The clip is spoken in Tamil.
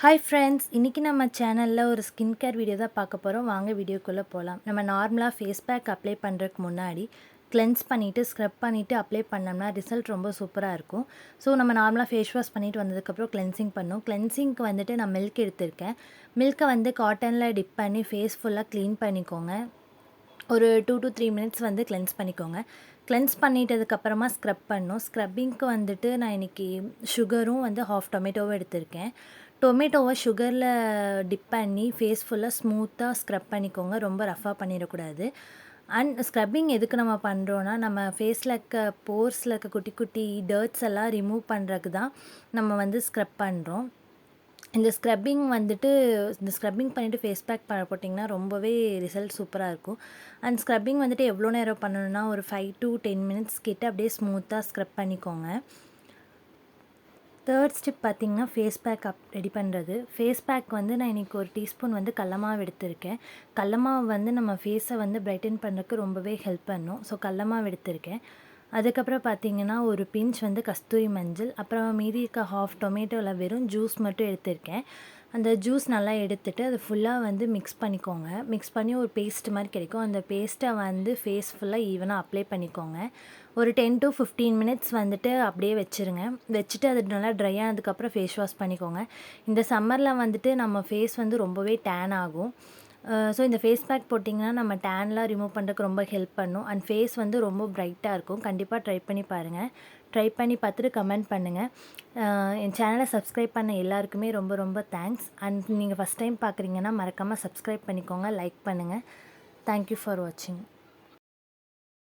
ஹாய் ஃப்ரெண்ட்ஸ், இன்றைக்கி நம்ம சேனலில் ஒரு ஸ்கின் கேர் வீடியோ தான் பார்க்க போகிறோம். வாங்க வீடியோக்குள்ளே போகலாம். நம்ம நார்மலாக ஃபேஸ் பேக் அப்ளை பண்ணுறதுக்கு முன்னாடி கிளென்ஸ் பண்ணிவிட்டு ஸ்க்ரப் பண்ணிவிட்டு அப்ளை பண்ணோம்னா ரிசல்ட் ரொம்ப சூப்பராக இருக்கும். ஸோ நம்ம நார்மலாக ஃபேஸ் வாஷ் பண்ணிவிட்டு வந்ததுக்கப்புறம் கிளென்சிங் பண்ணோம். கிளென்சிங்க்கு வந்துட்டு நான் மில்க் எடுத்திருக்கேன். மில்க்கை வந்து காட்டனில் டிப் பண்ணி ஃபேஸ் ஃபுல்லாக க்ளீன் பண்ணிக்கோங்க. ஒரு 2 to 3 மினிட்ஸ் வந்து கிளென்ஸ் பண்ணிக்கோங்க. கிளென்ஸ் பண்ணிட்டதுக்கப்புறமா ஸ்க்ரப் பண்ணணும். ஸ்க்ரப்பிங்க்கு வந்துட்டு நான் இன்றைக்கி சுகரும் வந்து ஹாஃப் டொமேட்டோவும் எடுத்திருக்கேன். டொமேட்டோவை சுகரில் டிப் பண்ணி ஃபேஸ் ஃபுல்லாக ஸ்மூத்தாக ஸ்க்ரப் பண்ணிக்கோங்க. ரொம்ப ரஃப்பாக பண்ணிடக்கூடாது. அண்ட் ஸ்க்ரப்பிங் எதுக்கு நம்ம பண்ணுறோன்னா, நம்ம ஃபேஸில் இருக்க போர்ஸில் இருக்க குட்டி குட்டி டர்ட்ஸ் எல்லாம் ரிமூவ் பண்ணுறதுக்கு தான் நம்ம வந்து ஸ்க்ரப் பண்ணுறோம். இந்த ஸ்க்ரப்பிங் பண்ணிவிட்டு ஃபேஸ் பேக் போட்டிங்கன்னா ரொம்பவே ரிசல்ட் சூப்பராக இருக்கும். அண்ட் ஸ்க்ரப்பிங் வந்துட்டு எவ்வளோ நேரம் பண்ணணுன்னா, ஒரு 5 to 10 மினிட்ஸ் கிட்ட அப்படியே ஸ்மூத்தாக ஸ்க்ரப் பண்ணிக்கோங்க. தேர்ட் ஸ்டெப் பார்த்திங்கன்னா ஃபேஸ் பேக் ரெடி பண்ணுறது. ஃபேஸ் பேக் வந்து நான் இன்றைக்கி ஒரு டீஸ்பூன் வந்து கடல மாவு எடுத்திருக்கேன். கடல மாவு வந்து நம்ம ஃபேஸை வந்து பிரைட்டன் பண்ணுறதுக்கு ரொம்பவே ஹெல்ப் பண்ணும். ஸோ கடல மாவு எடுத்திருக்கேன். அதுக்கப்புறம் பார்த்திங்கன்னா ஒரு பிஞ்ச் வந்து கஸ்தூரி மஞ்சள், அப்புறம் மீதி இருக்க ஹாஃப் டொமேட்டோவில் வெறும் ஜூஸ் மட்டும் எடுத்திருக்கேன். அந்த ஜூஸ் நல்லா எடுத்துகிட்டு அது ஃபுல்லாக வந்து மிக்ஸ் பண்ணிக்கோங்க. மிக்ஸ் பண்ணி ஒரு பேஸ்ட் மாதிரி கிடைக்கும். அந்த பேஸ்ட்டை வந்து ஃபேஸ் ஃபுல்லாக ஈவனாக அப்ளை பண்ணிக்கோங்க. ஒரு 10 to 15 மினிட்ஸ் வந்துட்டு அப்படியே வச்சுருங்க. வச்சுட்டு அது நல்லா ட்ரை ஆனதுக்கப்புறம் ஃபேஸ் வாஷ் பண்ணிக்கோங்க. இந்த சம்மரில் வந்துட்டு நம்ம ஃபேஸ் வந்து ரொம்பவே டேன் ஆகும். ஸோ இந்த ஃபேஸ் பேக் போட்டிங்கன்னா நம்ம டேன்லாம் ரிமூவ் பண்ணுறதுக்கு ரொம்ப ஹெல்ப் பண்ணும். அண்ட் ஃபேஸ் வந்து ரொம்ப பிரைட்டாக இருக்கும். கண்டிப்பாக ட்ரை பண்ணி பாருங்கள். ட்ரை பண்ணி பார்த்துட்டு கமெண்ட் பண்ணுங்கள். என் சேனலை சப்ஸ்கிரைப் பண்ண எல்லாருக்குமே ரொம்ப ரொம்ப தேங்க்ஸ். அண்ட் நீங்கள் ஃபஸ்ட் டைம் பார்க்குறீங்கன்னா மறக்காமல் சப்ஸ்கிரைப் பண்ணிக்கோங்க, லைக் பண்ணுங்கள். தேங்க்யூ ஃபார் வாட்சிங்.